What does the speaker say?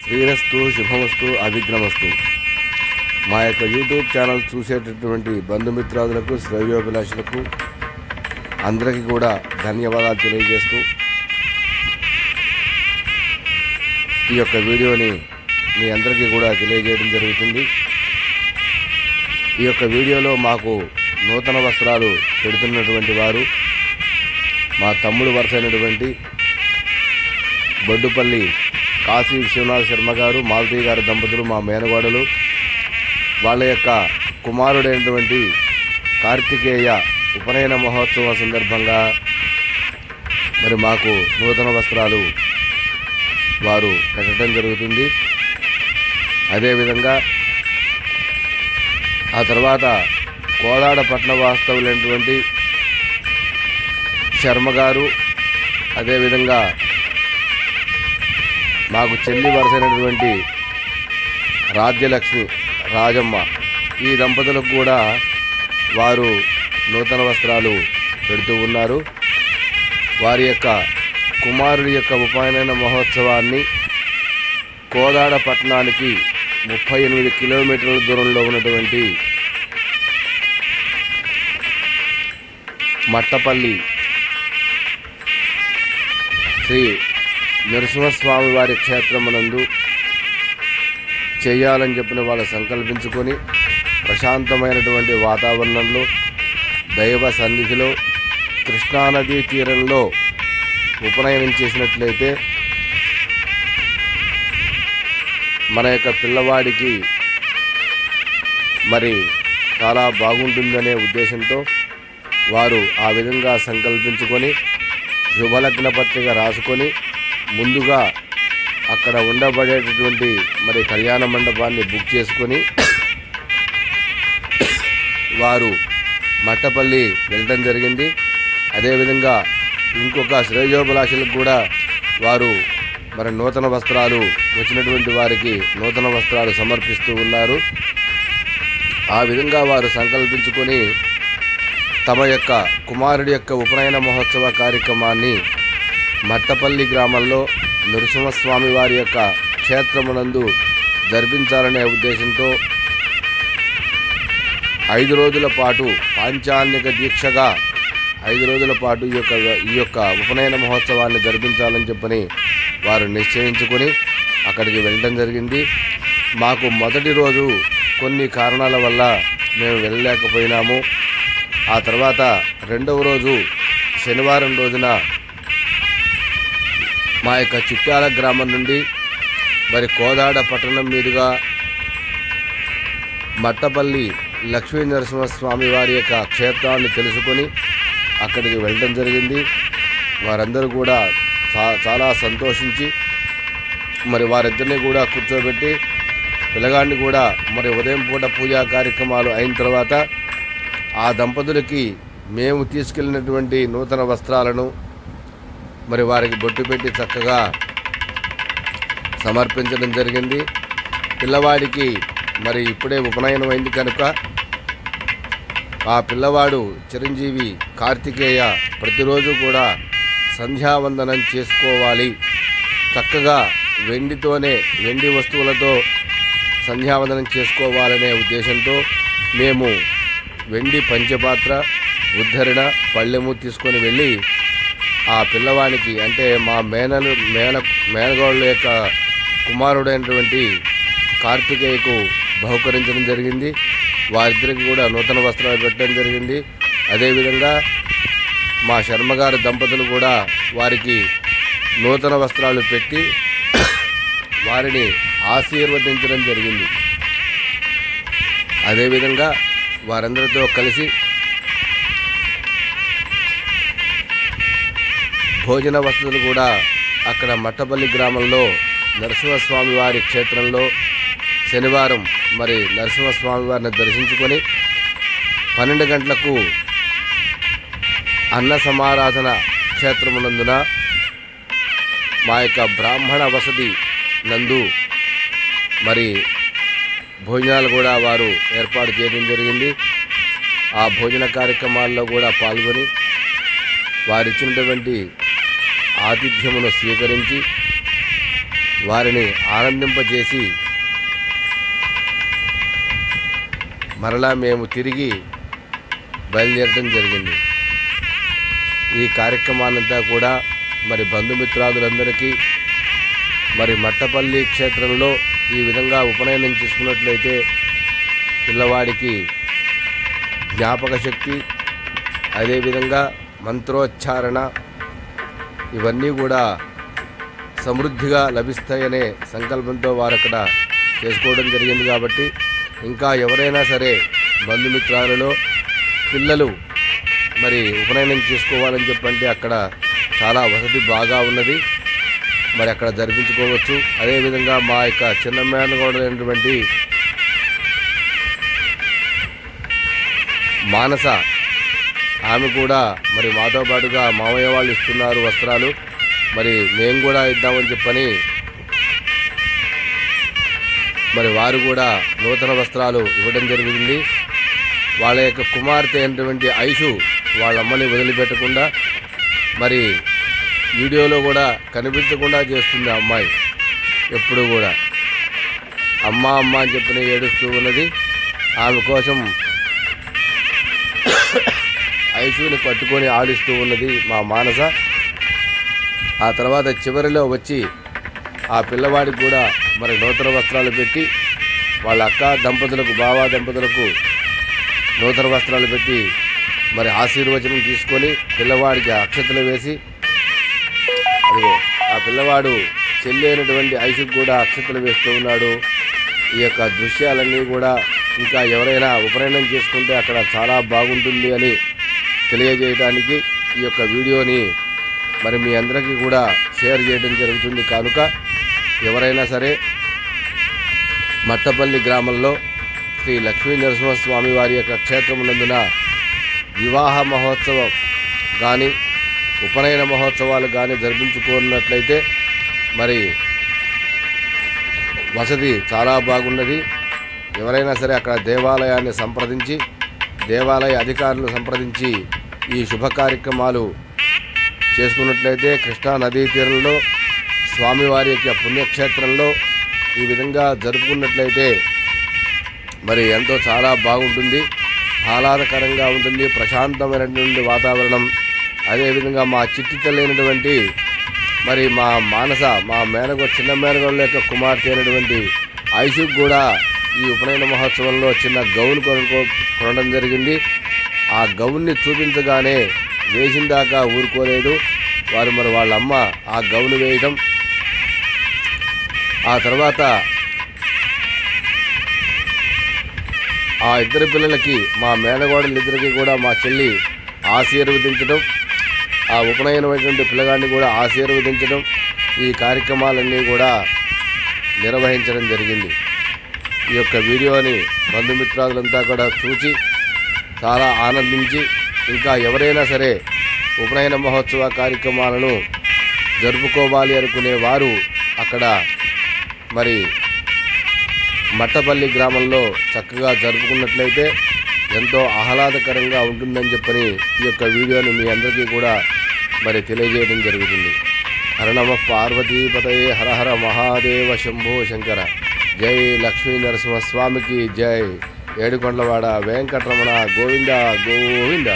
శ్రీరస్తు శుభమస్తు అభిగ్రమస్తు. మా యొక్క YouTube channel చూసేటటువంటి బంధుమిత్రాదులకు శ్రేయోభిలాషులకు అందరికీ కూడా ధన్యవాదాలు తెలియజేస్తూ ఈ యొక్క వీడియోని మీ అందరికీ కూడా తెలియజేయడం జరుగుతుంది. ఈ యొక్క వీడియోలో మాకు నూతన వస్త్రాలు పెడుతున్నటువంటి వారు మా తమ్ముడు వరుసైనటువంటి బొడ్డుపల్లి కాశీ విశ్వనాథ్ శర్మ గారు, మాలతీ గారి దంపతులు, మా మేనగోడలు. వాళ్ళ యొక్క కుమారుడైనటువంటి కార్తికేయ ఉపనయన మహోత్సవం సందర్భంగా మరి మాకు నూతన వస్త్రాలు వారు పెట్టడం జరుగుతుంది. అదేవిధంగా ఆ తర్వాత కోదాడ పట్టణ వాస్తవులైనటువంటి శర్మ గారు, అదేవిధంగా మాకు చెల్లి వరుసైనటువంటి రాజ్యలక్ష్మి రాజమ్మ, ఈ దంపతులకు కూడా వారు నూతన వస్త్రాలు పెడుతూ ఉన్నారు. వారి యొక్క కుమారుడి యొక్క ఉపనయన మహోత్సవాన్ని కోదాడ పట్టణానికి 38 కిలోమీటర్ల దూరంలో ఉన్నటువంటి మట్టపల్లి శ్రీ నరసింహస్వామి వారి క్షేత్రమునందు చేయాలని చెప్పిన వాళ్ళు సంకల్పించుకొని ప్రశాంతమైనటువంటి వాతావరణంలో దైవ సన్నిధిలో కృష్ణానదీ తీరంలో ఉపనయనం చేసినట్లయితే మన యొక్క పిల్లవాడికి మరి చాలా బాగుంటుందనే ఉద్దేశంతో వారు ఆ విధంగా సంకల్పించుకొని శుభలగ్న పత్రిక రాసుకొని ముందుగా అక్కడ ఉండబడేటటువంటి మరి కళ్యాణ మండపాన్ని బుక్ చేసుకొని వారు మట్టపల్లి వెళ్ళడం జరిగింది. అదేవిధంగా ఇంకొక శ్రేయోభిలాషులకు కూడా వారు మరి నూతన వస్త్రాలు వచ్చినటువంటి వారికి నూతన వస్త్రాలు సమర్పిస్తూ ఉన్నారు. ఆ విధంగా వారు సంకల్పించుకొని తమ యొక్క కుమారుడి యొక్క ఉపనయన మహోత్సవ కార్యక్రమాన్ని మట్టపల్లి గ్రామంలో నరసింహస్వామి వారి యొక్క క్షేత్రమునందు జరిపించాలనే ఉద్దేశంతో 5 రోజుల పాటు పాంచాన్నిక దీక్షగా 5 రోజుల పాటు ఈ యొక్క ఉపనయన మహోత్సవాన్ని జరిపించాలని చెప్పని వారు నిశ్చయించుకొని అక్కడికి వెళ్ళడం జరిగింది. మాకు మొదటి రోజు కొన్ని కారణాల వల్ల మేము వెళ్ళలేకపోయినాము. ఆ తర్వాత రెండవ రోజు శనివారం రోజున మా యొక్క చిట్యాల గ్రామం నుండి మరి కోదాడ పట్టణం మీదుగా మట్టపల్లి లక్ష్మీ నరసింహస్వామి వారి యొక్క క్షేత్రాన్ని తెలుసుకొని అక్కడికి వెళ్ళడం జరిగింది. వారందరూ కూడా చాలా సంతోషించి మరి వారిద్దరిని కూడా కూర్చోబెట్టి పిల్లగాడిని కూడా మరి ఉదయం పూట పూజా కార్యక్రమాలు అయిన తర్వాత ఆ దంపతులకి మేము తీసుకెళ్ళినటువంటి నూతన వస్త్రాలను మరి వారికి బొట్టు పెట్టి చక్కగా సమర్పించడం జరిగింది. పిల్లవాడికి మరి ఇప్పుడే ఉపనయనం అయింది కనుక ఆ పిల్లవాడు చిరంజీవి కార్తికేయ ప్రతిరోజు కూడా సంధ్యావందనం చేసుకోవాలి, చక్కగా వెండి వస్తువులతో సంధ్యావందనం చేసుకోవాలనే ఉద్దేశంతో మేము వెండి పంచపాత్ర, ఉద్ధరణ, పళ్ళెము తీసుకొని వెళ్ళి ఆ పిల్లవానికి అంటే మా మేనగోళ్ళ యొక్క కుమారుడైనటువంటి కార్తికేయకు బహుకరించడం జరిగింది. వారిద్దరికి కూడా నూతన వస్త్రాలు పెట్టడం జరిగింది. అదేవిధంగా మా శర్మగారి దంపతులు కూడా వారికి నూతన వస్త్రాలు పెట్టి వారిని ఆశీర్వదించడం జరిగింది. అదేవిధంగా వారందరితో కలిసి భోజన వసతులు కూడా అక్కడ మట్టపల్లి గ్రామంలో నరసింహస్వామి వారి క్షేత్రంలో శనివారం మరి నరసింహస్వామి వారిని దర్శించుకొని 12 గంటలకు అన్న సమారాధన క్షేత్రమునందున మా యొక్క బ్రాహ్మణ వసతి నందు మరి భోజనాలు కూడా వారు ఏర్పాటు చేయడం జరిగింది. ఆ భోజన కార్యక్రమాల్లో కూడా పాల్గొని వారిచ్చినటువంటి ఆతిథ్యమును స్వీకరించి వారిని ఆనందింపజేసి మరలా మేము తిరిగి బయలుదేరడం జరిగింది. ఈ కార్యక్రమానంతా కూడా మరి బంధుమిత్రాదులందరికీ మరి మట్టపల్లి క్షేత్రంలో ఈ విధంగా ఉపనయనం చేసుకున్నట్లయితే పిల్లవాడికి జ్ఞాపక శక్తి, అదేవిధంగా మంత్రోచ్చారణ ఇవన్నీ కూడా సమృద్ధిగా లభిస్తాయనే సంకల్పంతో వారు అక్కడ చేసుకోవడం జరిగింది. కాబట్టి ఇంకా ఎవరైనా సరే బంధుమిత్రాలలో పిల్లలు మరి ఉపనయనం చేసుకోవాలని చెప్పంటే అక్కడ చాలా వసతి బాగా ఉన్నది, మరి అక్కడ జరిపించుకోవచ్చు. అదేవిధంగా మా యొక్క చిన్న మేనగోడలైనటువంటి మానస ఆమె కూడా మరి మాతో పాటుగా మామయ్య వాళ్ళు ఇస్తున్నారు వస్త్రాలు, మరి మేము కూడా ఇద్దామని చెప్పని మరి వారు కూడా నూతన వస్త్రాలు ఇవ్వడం జరిగింది. వాళ్ళ యొక్క కుమార్తె అయినటువంటి ఐషు వాళ్ళ అమ్మని వదిలిపెట్టకుండా మరి వీడియోలో కూడా కనిపించకుండా చేస్తుంది ఆ అమ్మాయి. ఎప్పుడు కూడా అమ్మ అమ్మ అని చెప్పిన ఏడుస్తూ ఉన్నది. ఆమె కోసం ఐషుని పట్టుకొని ఆడిస్తూ ఉన్నది మా మానస. ఆ తర్వాత చివరిలో వచ్చి ఆ పిల్లవాడికి కూడా మరి నూతన వస్త్రాలు పెట్టి వాళ్ళ అక్క దంపతులకు బావ దంపతులకు నూతన వస్త్రాలు పెట్టి మరి ఆశీర్వచనం తీసుకొని పిల్లవాడికి అక్షతలు వేసి అదిగో ఆ పిల్లవాడు చెల్లి అయినటువంటి ఐషుకు కూడా అక్షతలు వేస్తూ ఉన్నాడు. ఈ యొక్క దృశ్యాలన్నీ కూడా ఇంకా ఎవరైనా ఉపనయనం చేసుకుంటే అక్కడ చాలా బాగుంటుంది అని తెలియజేయడానికి ఈ యొక్క వీడియోని మరి మీ అందరికీ కూడా షేర్ చేయడం జరుగుతుంది. కనుక ఎవరైనా సరే మట్టపల్లి గ్రామంలో శ్రీ లక్ష్మీ నరసింహస్వామి వారి యొక్క క్షేత్రమునందున వివాహ మహోత్సవం కానీ ఉపనయన మహోత్సవాలు కానీ జరిపించుకున్నట్లయితే మరి వసతి చాలా బాగున్నది. ఎవరైనా సరే అక్కడ దేవాలయాన్ని సంప్రదించి దేవాలయ అధికారులను సంప్రదించి ఈ శుభ కార్యక్రమాలు చేసుకున్నట్లయితే కృష్ణా నదీ తీరంలో స్వామివారి యొక్క పుణ్యక్షేత్రంలో ఈ విధంగా జరుపుకున్నట్లయితే మరి ఎంతో చాలా బాగుంటుంది, ఆహ్లాదకరంగా ఉంటుంది, ప్రశాంతమైనటువంటి వాతావరణం. అదేవిధంగా మా చిట్టి తల్లి మరి మా మానస మా చిన్న మేనగోళ్ళ యొక్క కుమార్తె అయినటువంటి ఐషుకు కూడా ఈ ఉపనయన మహోత్సవంలో చిన్న గౌన్ కొనడం జరిగింది. ఆ గౌన్ని చూపించగానే వేసిన దాకా ఊరుకోలేదు వారు. మరి వాళ్ళ అమ్మ ఆ గౌను వేయటం, ఆ తర్వాత ఆ ఇద్దరు పిల్లలకి మా మేనగోడలిద్దరికి కూడా మా చెల్లి ఆశీర్వదించడం, ఆ ఉపనయనమైనటువంటి పిల్లగాడిని కూడా ఆశీర్వదించడం, ఈ కార్యక్రమాలన్నీ కూడా నిర్వహించడం జరిగింది. ఈ యొక్క వీడియోని బంధుమిత్రాదులంతా కూడా చూసి చాలా ఆనందించి ఇంకా ఎవరైనా సరే ఉపనయన మహోత్సవ కార్యక్రమాలను జరుపుకోవాలి అనుకునే వారు అక్కడ మరి మట్టపల్లి గ్రామంలో చక్కగా జరుపుకున్నట్లయితే ఎంతో ఆహ్లాదకరంగా ఉంటుందని చెప్పని ఈ యొక్క వీడియోని మీ అందరికీ కూడా మరి తెలియజేయడం జరుగుతుంది. హర నమః పార్వతీపతయే హర హర మహాదేవ శంభో శంకర. జై లక్ష్మీ నరసింహస్వామికి జై. ఏడుకొండలవాడ వెంకటరమణ గోవింద గోవింద.